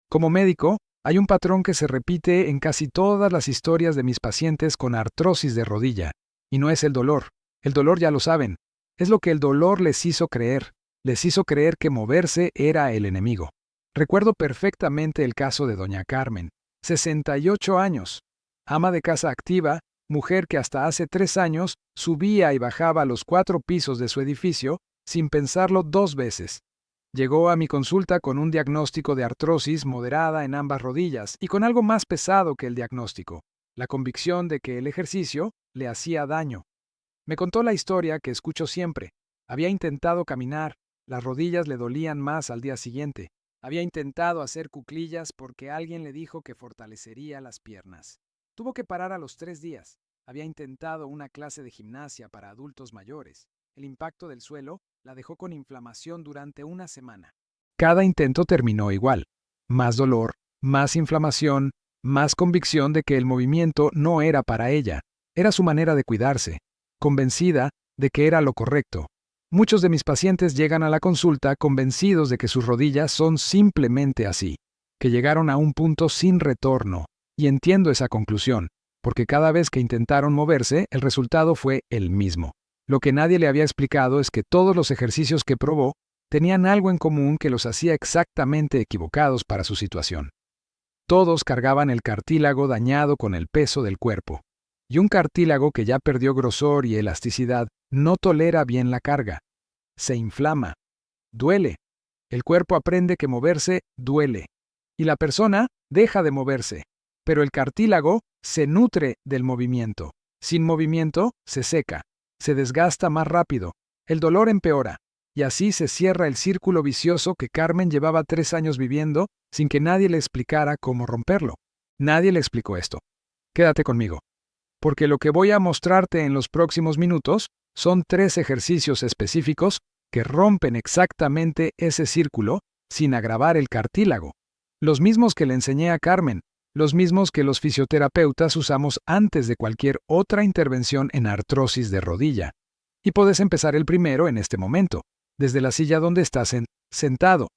Como médico, hay un patrón que se repite en casi todas las historias de mis pacientes con artrosis de rodilla, y no es el dolor. El dolor ya lo saben. Es lo que el dolor les hizo creer. Les hizo creer que moverse era el enemigo. Recuerdo perfectamente el caso de doña Carmen, 68 años, ama de casa activa, mujer que hasta hace 3 años subía y bajaba los 4 pisos de su edificio sin pensarlo 2 veces. Llegó a mi consulta con un diagnóstico de artrosis moderada en ambas rodillas y con algo más pesado que el diagnóstico, la convicción de que el ejercicio le hacía daño. Me contó la historia que escucho siempre. Había intentado caminar, las rodillas le dolían más al día siguiente. Había intentado hacer cuclillas porque alguien le dijo que fortalecería las piernas. Tuvo que parar a los 3 días. Había intentado una clase de gimnasia para adultos mayores. El impacto del suelo la dejó con inflamación durante una semana. Cada intento terminó igual. Más dolor, más inflamación, más convicción de que el movimiento no era para ella. Era su manera de cuidarse, convencida de que era lo correcto. Muchos de mis pacientes llegan a la consulta convencidos de que sus rodillas son simplemente así, que llegaron a un punto sin retorno, y entiendo esa conclusión, porque cada vez que intentaron moverse, el resultado fue el mismo. Lo que nadie le había explicado es que todos los ejercicios que probó tenían algo en común que los hacía exactamente equivocados para su situación. Todos cargaban el cartílago dañado con el peso del cuerpo. Y un cartílago que ya perdió grosor y elasticidad no tolera bien la carga. Se inflama. Duele. El cuerpo aprende que moverse duele. Y la persona deja de moverse. Pero el cartílago se nutre del movimiento. Sin movimiento, se seca. Se desgasta más rápido. El dolor empeora. Y así se cierra el círculo vicioso que Carmen llevaba 3 años viviendo sin que nadie le explicara cómo romperlo. Nadie le explicó esto. Quédate conmigo. Porque lo que voy a mostrarte en los próximos minutos son 3 ejercicios específicos que rompen exactamente ese círculo sin agravar el cartílago. Los mismos que le enseñé a Carmen, los mismos que los fisioterapeutas usamos antes de cualquier otra intervención en artrosis de rodilla. Y puedes empezar el primero en este momento, desde la silla donde estás sentado.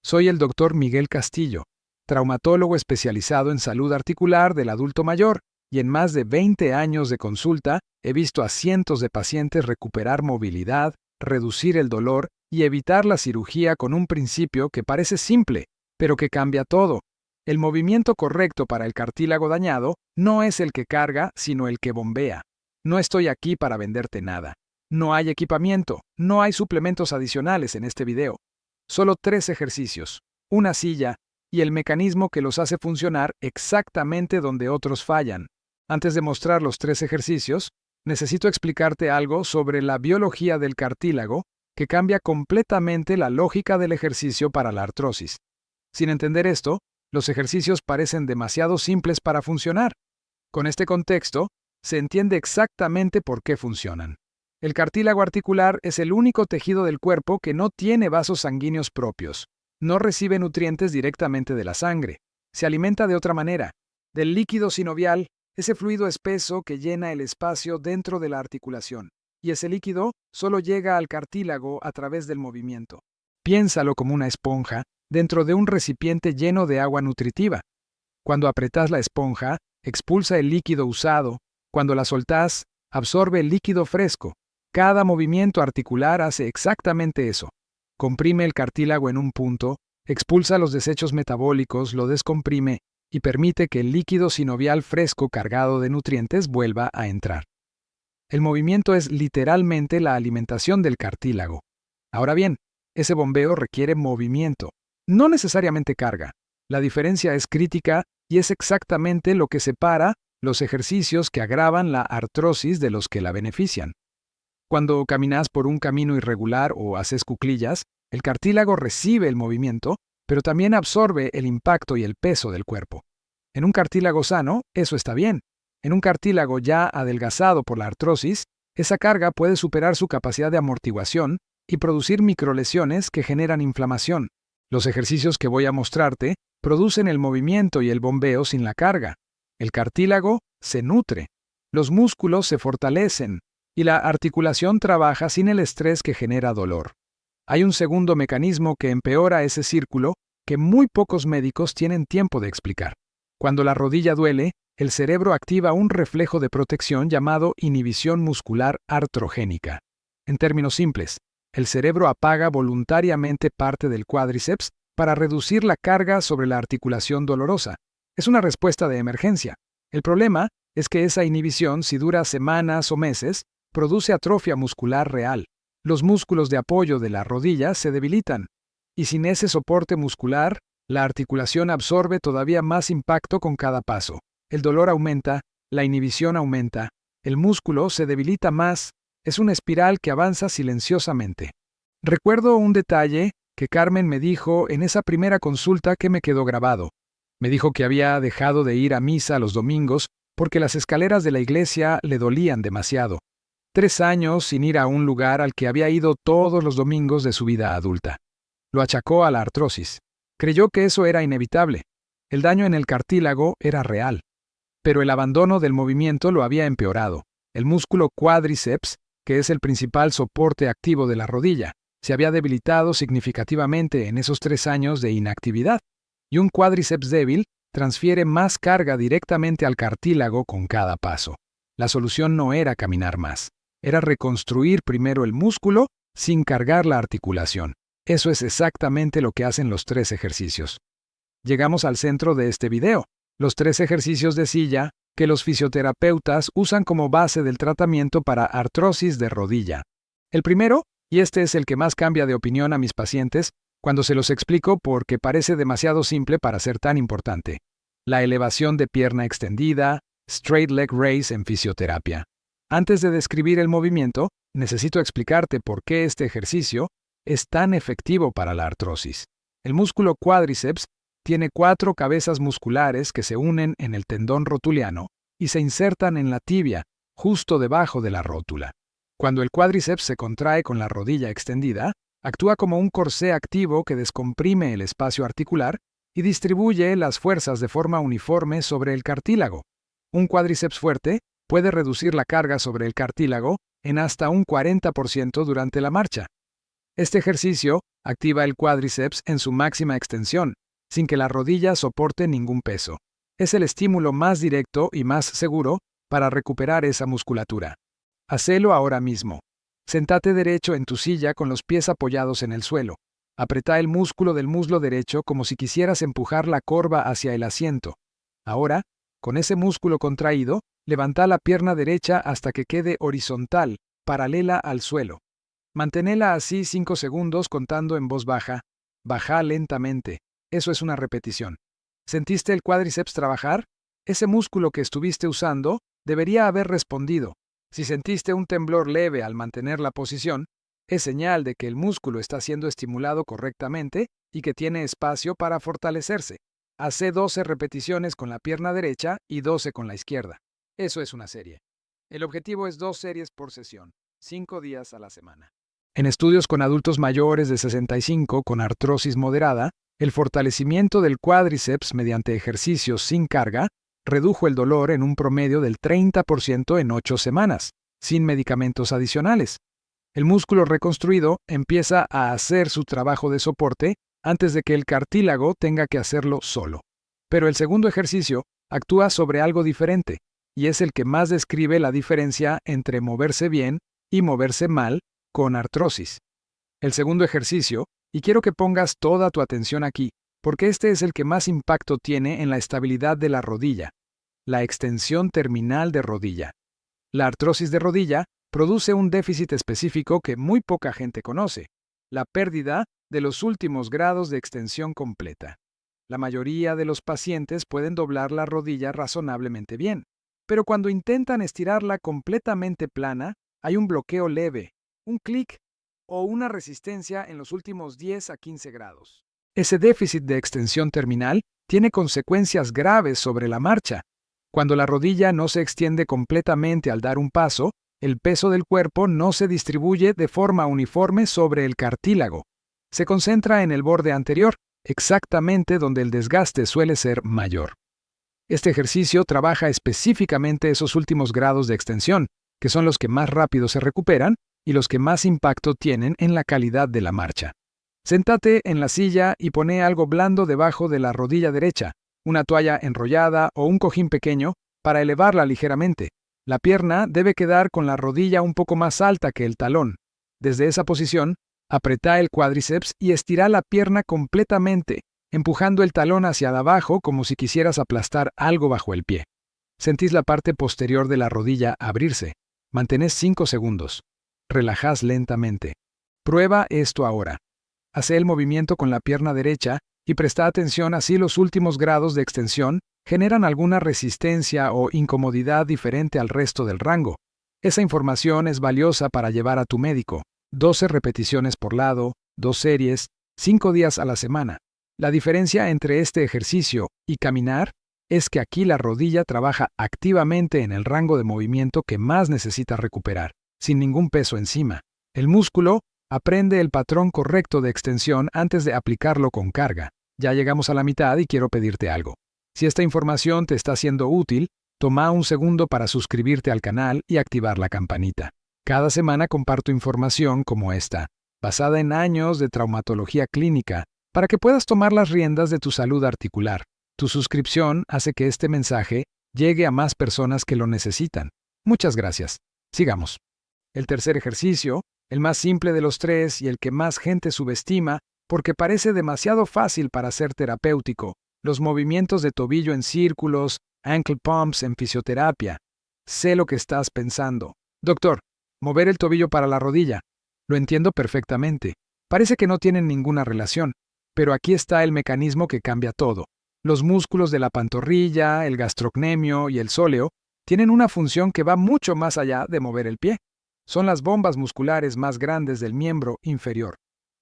Soy el Dr. Miguel Castillo, traumatólogo especializado en salud articular del adulto mayor, y en más de 20 años de consulta he visto a cientos de pacientes recuperar movilidad, reducir el dolor y evitar la cirugía con un principio que parece simple, pero que cambia todo. El movimiento correcto para el cartílago dañado no es el que carga, sino el que bombea. No estoy aquí para venderte nada. No hay equipamiento, no hay suplementos adicionales en este video. Solo 3 ejercicios, una silla y el mecanismo que los hace funcionar exactamente donde otros fallan. Antes de mostrar los 3 ejercicios, necesito explicarte algo sobre la biología del cartílago que cambia completamente la lógica del ejercicio para la artrosis. Sin entender esto, los ejercicios parecen demasiado simples para funcionar. Con este contexto, se entiende exactamente por qué funcionan. El cartílago articular es el único tejido del cuerpo que no tiene vasos sanguíneos propios. No recibe nutrientes directamente de la sangre. Se alimenta de otra manera, del líquido sinovial, ese fluido espeso que llena el espacio dentro de la articulación. Y ese líquido solo llega al cartílago a través del movimiento. Piénsalo como una esponja dentro de un recipiente lleno de agua nutritiva. Cuando apretas la esponja, expulsa el líquido usado. Cuando la soltás, absorbe el líquido fresco. Cada movimiento articular hace exactamente eso. Comprime el cartílago en un punto, expulsa los desechos metabólicos, lo descomprime y permite que el líquido sinovial fresco cargado de nutrientes vuelva a entrar. El movimiento es literalmente la alimentación del cartílago. Ahora bien, ese bombeo requiere movimiento, no necesariamente carga. La diferencia es crítica y es exactamente lo que separa los ejercicios que agravan la artrosis de los que la benefician. Cuando caminas por un camino irregular o haces cuclillas, el cartílago recibe el movimiento, pero también absorbe el impacto y el peso del cuerpo. En un cartílago sano, eso está bien. En un cartílago ya adelgazado por la artrosis, esa carga puede superar su capacidad de amortiguación y producir microlesiones que generan inflamación. Los ejercicios que voy a mostrarte producen el movimiento y el bombeo sin la carga. El cartílago se nutre, los músculos se fortalecen y la articulación trabaja sin el estrés que genera dolor. Hay un segundo mecanismo que empeora ese círculo, que muy pocos médicos tienen tiempo de explicar. Cuando la rodilla duele, el cerebro activa un reflejo de protección llamado inhibición muscular artrogénica. En términos simples, el cerebro apaga voluntariamente parte del cuádriceps para reducir la carga sobre la articulación dolorosa. Es una respuesta de emergencia. El problema es que esa inhibición, si dura semanas o meses, produce atrofia muscular real. Los músculos de apoyo de la rodilla se debilitan, y sin ese soporte muscular, la articulación absorbe todavía más impacto con cada paso. El dolor aumenta, la inhibición aumenta, el músculo se debilita más, es una espiral que avanza silenciosamente. Recuerdo un detalle que Carmen me dijo en esa primera consulta que me quedó grabado. Me dijo que había dejado de ir a misa los domingos porque las escaleras de la iglesia le dolían demasiado. 3 años sin ir a un lugar al que había ido todos los domingos de su vida adulta. Lo achacó a la artrosis. Creyó que eso era inevitable. El daño en el cartílago era real. Pero el abandono del movimiento lo había empeorado. El músculo cuádriceps, que es el principal soporte activo de la rodilla, se había debilitado significativamente en esos 3 años de inactividad. Y un cuádriceps débil transfiere más carga directamente al cartílago con cada paso. La solución no era caminar más. Era reconstruir primero el músculo sin cargar la articulación. Eso es exactamente lo que hacen los 3 ejercicios. Llegamos al centro de este video, los 3 ejercicios de silla que los fisioterapeutas usan como base del tratamiento para artrosis de rodilla. El primero, y este es el que más cambia de opinión a mis pacientes cuando se los explico porque parece demasiado simple para ser tan importante. La elevación de pierna extendida, straight leg raise en fisioterapia. Antes de describir el movimiento, necesito explicarte por qué este ejercicio es tan efectivo para la artrosis. El músculo cuádriceps tiene 4 cabezas musculares que se unen en el tendón rotuliano y se insertan en la tibia, justo debajo de la rótula. Cuando el cuádriceps se contrae con la rodilla extendida, actúa como un corsé activo que descomprime el espacio articular y distribuye las fuerzas de forma uniforme sobre el cartílago. Un cuádriceps fuerte puede reducir la carga sobre el cartílago en hasta un 40% durante la marcha. Este ejercicio activa el cuádriceps en su máxima extensión, sin que la rodilla soporte ningún peso. Es el estímulo más directo y más seguro para recuperar esa musculatura. Hacelo ahora mismo. Sentate derecho en tu silla con los pies apoyados en el suelo. Apretá el músculo del muslo derecho como si quisieras empujar la corva hacia el asiento. Ahora, con ese músculo contraído, levanta la pierna derecha hasta que quede horizontal, paralela al suelo. Manténela así 5 segundos contando en voz baja. Baja lentamente. Eso es una repetición. ¿Sentiste el cuádriceps trabajar? Ese músculo que estuviste usando debería haber respondido. Si sentiste un temblor leve al mantener la posición, es señal de que el músculo está siendo estimulado correctamente y que tiene espacio para fortalecerse. Hace 12 repeticiones con la pierna derecha y 12 con la izquierda. Eso es una serie. El objetivo es 2 series por sesión, 5 días a la semana. En estudios con adultos mayores de 65 con artrosis moderada, el fortalecimiento del cuádriceps mediante ejercicios sin carga redujo el dolor en un promedio del 30% en 8 semanas, sin medicamentos adicionales. El músculo reconstruido empieza a hacer su trabajo de soporte antes de que el cartílago tenga que hacerlo solo. Pero el segundo ejercicio actúa sobre algo diferente, y es el que más describe la diferencia entre moverse bien y moverse mal con artrosis. El segundo ejercicio, y quiero que pongas toda tu atención aquí, porque este es el que más impacto tiene en la estabilidad de la rodilla, la extensión terminal de rodilla. La artrosis de rodilla produce un déficit específico que muy poca gente conoce, la pérdida de los últimos grados de extensión completa. La mayoría de los pacientes pueden doblar la rodilla razonablemente bien, pero cuando intentan estirarla completamente plana, hay un bloqueo leve, un clic o una resistencia en los últimos 10 a 15 grados. Ese déficit de extensión terminal tiene consecuencias graves sobre la marcha. Cuando la rodilla no se extiende completamente al dar un paso, el peso del cuerpo no se distribuye de forma uniforme sobre el cartílago. Se concentra en el borde anterior, exactamente donde el desgaste suele ser mayor. Este ejercicio trabaja específicamente esos últimos grados de extensión, que son los que más rápido se recuperan y los que más impacto tienen en la calidad de la marcha. Séntate en la silla y pone algo blando debajo de la rodilla derecha, una toalla enrollada o un cojín pequeño para elevarla ligeramente. La pierna debe quedar con la rodilla un poco más alta que el talón. Desde esa posición, apretá el cuádriceps y estirá la pierna completamente, empujando el talón hacia abajo como si quisieras aplastar algo bajo el pie. Sentís la parte posterior de la rodilla abrirse. Mantenés 5 segundos. Relajás lentamente. Prueba esto ahora. Hacé el movimiento con la pierna derecha y presta atención a si los últimos grados de extensión generan alguna resistencia o incomodidad diferente al resto del rango. Esa información es valiosa para llevar a tu médico. 12 repeticiones por lado, 2 series, 5 días a la semana. La diferencia entre este ejercicio y caminar es que aquí la rodilla trabaja activamente en el rango de movimiento que más necesita recuperar, sin ningún peso encima. El músculo aprende el patrón correcto de extensión antes de aplicarlo con carga. Ya llegamos a la mitad y quiero pedirte algo. Si esta información te está siendo útil, toma un segundo para suscribirte al canal y activar la campanita. Cada semana comparto información como esta, basada en años de traumatología clínica, para que puedas tomar las riendas de tu salud articular. Tu suscripción hace que este mensaje llegue a más personas que lo necesitan. Muchas gracias. Sigamos. El tercer ejercicio, el más simple de los 3 y el que más gente subestima porque parece demasiado fácil para ser terapéutico, los movimientos de tobillo en círculos, ankle pumps en fisioterapia. Sé lo que estás pensando. Doctor, mover el tobillo para la rodilla. Lo entiendo perfectamente. Parece que no tienen ninguna relación, pero aquí está el mecanismo que cambia todo. Los músculos de la pantorrilla, el gastrocnemio y el sóleo tienen una función que va mucho más allá de mover el pie. Son las bombas musculares más grandes del miembro inferior.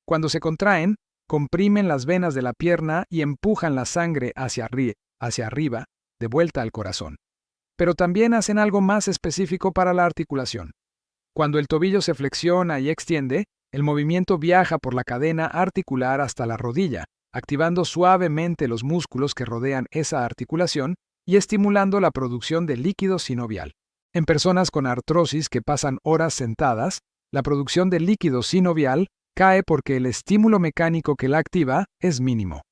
Cuando se contraen, comprimen las venas de la pierna y empujan la sangre hacia arriba, de vuelta al corazón. Pero también hacen algo más específico para la articulación. Cuando el tobillo se flexiona y extiende, el movimiento viaja por la cadena articular hasta la rodilla, activando suavemente los músculos que rodean esa articulación y estimulando la producción de líquido sinovial. En personas con artrosis que pasan horas sentadas, la producción de líquido sinovial cae porque el estímulo mecánico que la activa es mínimo.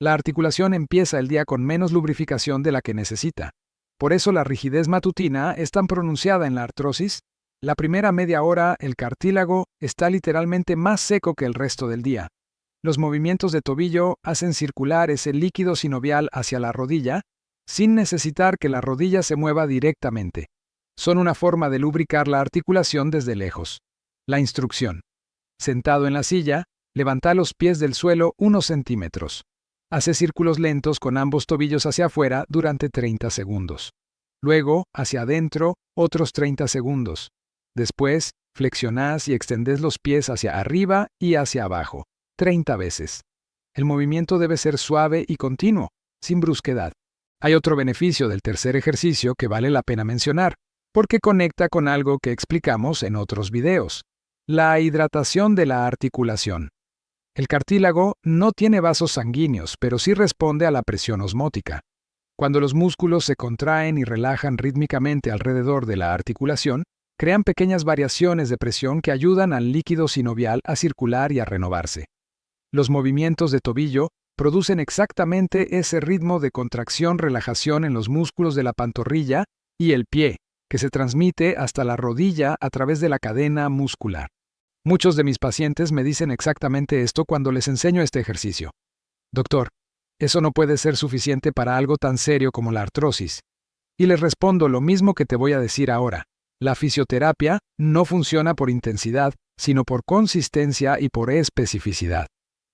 La articulación empieza el día con menos lubrificación de la que necesita. Por eso la rigidez matutina es tan pronunciada en la artrosis. La primera media hora el cartílago está literalmente más seco que el resto del día. Los movimientos de tobillo hacen circular ese líquido sinovial hacia la rodilla, sin necesitar que la rodilla se mueva directamente. Son una forma de lubricar la articulación desde lejos. La instrucción. Sentado en la silla, levanta los pies del suelo unos centímetros. Hace círculos lentos con ambos tobillos hacia afuera durante 30 segundos. Luego, hacia adentro, otros 30 segundos. Después, flexionás y extendés los pies hacia arriba y hacia abajo, 30 veces. El movimiento debe ser suave y continuo, sin brusquedad. Hay otro beneficio del tercer ejercicio que vale la pena mencionar, porque conecta con algo que explicamos en otros videos. La hidratación de la articulación. El cartílago no tiene vasos sanguíneos, pero sí responde a la presión osmótica. Cuando los músculos se contraen y relajan rítmicamente alrededor de la articulación, crean pequeñas variaciones de presión que ayudan al líquido sinovial a circular y a renovarse. Los movimientos de tobillo producen exactamente ese ritmo de contracción-relajación en los músculos de la pantorrilla y el pie, que se transmite hasta la rodilla a través de la cadena muscular. Muchos de mis pacientes me dicen exactamente esto cuando les enseño este ejercicio. Doctor, eso no puede ser suficiente para algo tan serio como la artrosis. Y les respondo lo mismo que te voy a decir ahora. La fisioterapia no funciona por intensidad, sino por consistencia y por especificidad.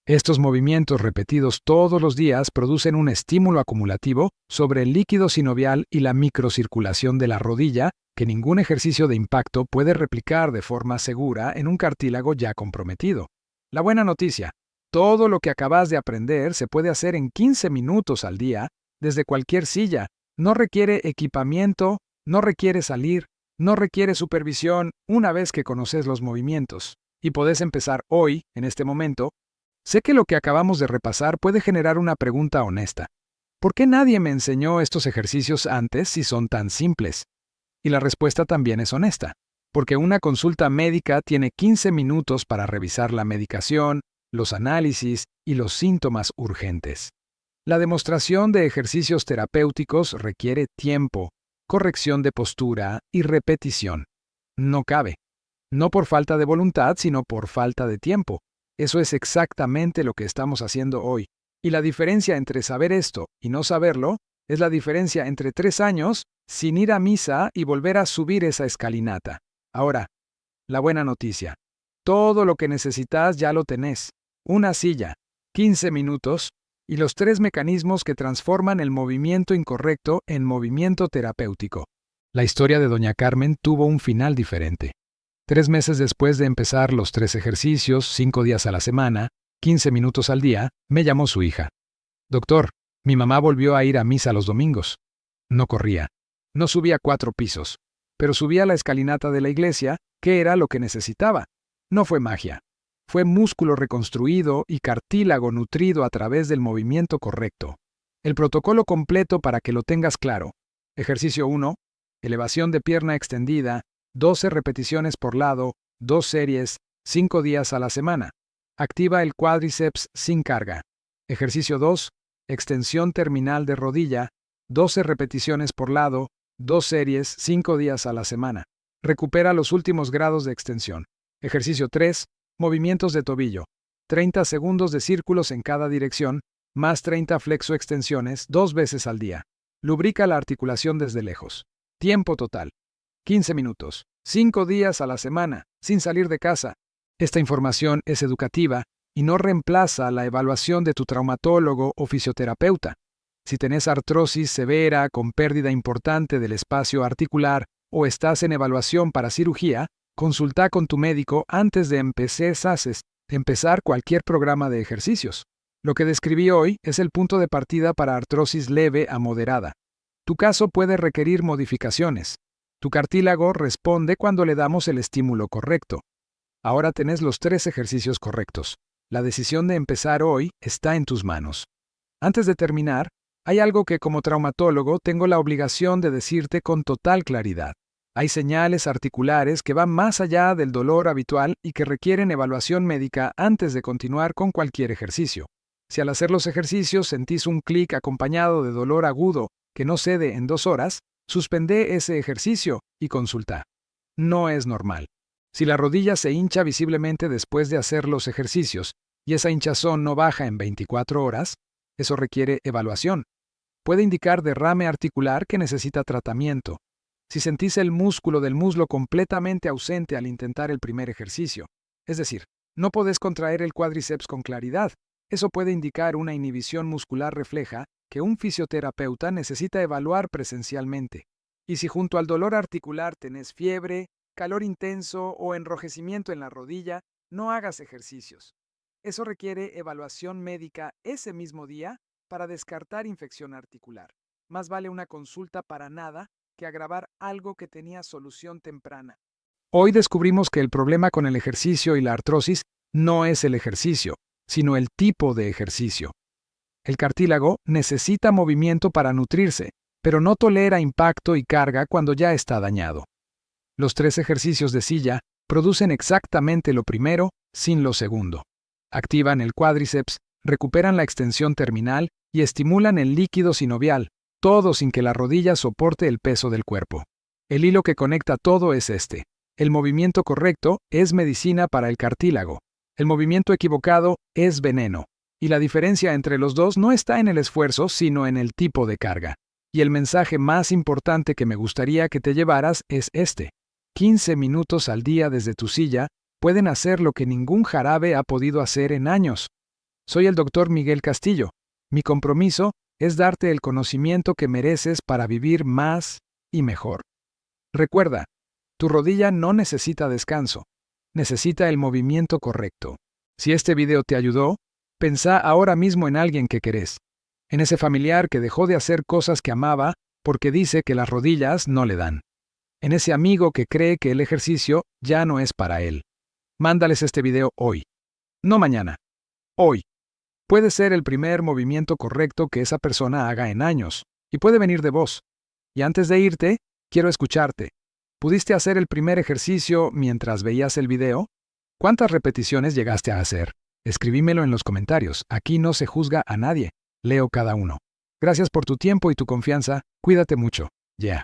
Estos movimientos repetidos todos los días producen un estímulo acumulativo sobre el líquido sinovial y la microcirculación de la rodilla que ningún ejercicio de impacto puede replicar de forma segura en un cartílago ya comprometido. La buena noticia, todo lo que acabas de aprender se puede hacer en 15 minutos al día, desde cualquier silla. No requiere equipamiento, no requiere salir, no requiere supervisión una vez que conoces los movimientos. Y podés empezar hoy, en este momento. Sé que lo que acabamos de repasar puede generar una pregunta honesta. ¿Por qué nadie me enseñó estos ejercicios antes si son tan simples? Y la respuesta también es honesta, porque una consulta médica tiene 15 minutos para revisar la medicación, los análisis y los síntomas urgentes. La demostración de ejercicios terapéuticos requiere tiempo, corrección de postura y repetición. No cabe. No por falta de voluntad, sino por falta de tiempo. Eso es exactamente lo que estamos haciendo hoy. Y la diferencia entre saber esto y no saberlo es la diferencia entre 3 años sin ir a misa y volver a subir esa escalinata. Ahora, la buena noticia. Todo lo que necesitas ya lo tenés. Una silla, 15 minutos y los 3 mecanismos que transforman el movimiento incorrecto en movimiento terapéutico. La historia de Doña Carmen tuvo un final diferente. 3 meses después de empezar los 3 ejercicios, 5 días a la semana, 15 minutos al día, me llamó su hija. Doctor, mi mamá volvió a ir a misa los domingos. No corría. No subía 4 pisos. Pero subía la escalinata de la iglesia, que era lo que necesitaba. No fue magia. Fue músculo reconstruido y cartílago nutrido a través del movimiento correcto. El protocolo completo para que lo tengas claro. Ejercicio 1. Elevación de pierna extendida, 12 repeticiones por lado, 2 series, 5 días a la semana. Activa el cuádriceps sin carga. Ejercicio 2. Extensión terminal de rodilla, 12 repeticiones por lado, 2 series, 5 días a la semana. Recupera los últimos grados de extensión. Ejercicio 3. Movimientos de tobillo. 30 segundos de círculos en cada dirección, más 30 flexoextensiones 2 veces al día. Lubrica la articulación desde lejos. Tiempo total. 15 minutos. 5 días a la semana, sin salir de casa. Esta información es educativa y no reemplaza la evaluación de tu traumatólogo o fisioterapeuta. Si tenés artrosis severa con pérdida importante del espacio articular o estás en evaluación para cirugía, consulta con tu médico antes de empezar cualquier programa de ejercicios. Lo que describí hoy es el punto de partida para artrosis leve a moderada. Tu caso puede requerir modificaciones. Tu cartílago responde cuando le damos el estímulo correcto. Ahora tenés los 3 ejercicios correctos. La decisión de empezar hoy está en tus manos. Antes de terminar, hay algo que como traumatólogo tengo la obligación de decirte con total claridad. Hay señales articulares que van más allá del dolor habitual y que requieren evaluación médica antes de continuar con cualquier ejercicio. Si al hacer los ejercicios sentís un clic acompañado de dolor agudo que no cede en 2 horas, suspende ese ejercicio y consulta. No es normal. Si la rodilla se hincha visiblemente después de hacer los ejercicios y esa hinchazón no baja en 24 horas, eso requiere evaluación. Puede indicar derrame articular que necesita tratamiento. Si sentís el músculo del muslo completamente ausente al intentar el primer ejercicio, es decir, no podés contraer el cuádriceps con claridad, eso puede indicar una inhibición muscular refleja que un fisioterapeuta necesita evaluar presencialmente. Y si junto al dolor articular tenés fiebre, calor intenso o enrojecimiento en la rodilla, no hagas ejercicios. Eso requiere evaluación médica ese mismo día para descartar infección articular. Más vale una consulta para nada que agravar algo que tenía solución temprana. Hoy descubrimos que el problema con el ejercicio y la artrosis no es el ejercicio, sino el tipo de ejercicio. El cartílago necesita movimiento para nutrirse, pero no tolera impacto y carga cuando ya está dañado. Los 3 ejercicios de silla producen exactamente lo primero sin lo segundo. Activan el cuádriceps, recuperan la extensión terminal y estimulan el líquido sinovial, todo sin que la rodilla soporte el peso del cuerpo. El hilo que conecta todo es este. El movimiento correcto es medicina para el cartílago. El movimiento equivocado es veneno. Y la diferencia entre los dos no está en el esfuerzo, sino en el tipo de carga. Y el mensaje más importante que me gustaría que te llevaras es este. 15 minutos al día desde tu silla pueden hacer lo que ningún jarabe ha podido hacer en años. Soy el Dr. Miguel Castillo. Mi compromiso es darte el conocimiento que mereces para vivir más y mejor. Recuerda, tu rodilla no necesita descanso, necesita el movimiento correcto. Si este video te ayudó, pensá ahora mismo en alguien que querés, en ese familiar que dejó de hacer cosas que amaba porque dice que las rodillas no le dan, en ese amigo que cree que el ejercicio ya no es para él. Mándales este video hoy, no mañana, hoy. Puede ser el primer movimiento correcto que esa persona haga en años, y puede venir de vos. Y antes de irte, quiero escucharte. ¿Pudiste hacer el primer ejercicio mientras veías el video? ¿Cuántas repeticiones llegaste a hacer? Escribímelo en los comentarios. Aquí no se juzga a nadie. Leo cada uno. Gracias por tu tiempo y tu confianza. Cuídate mucho. Yeah.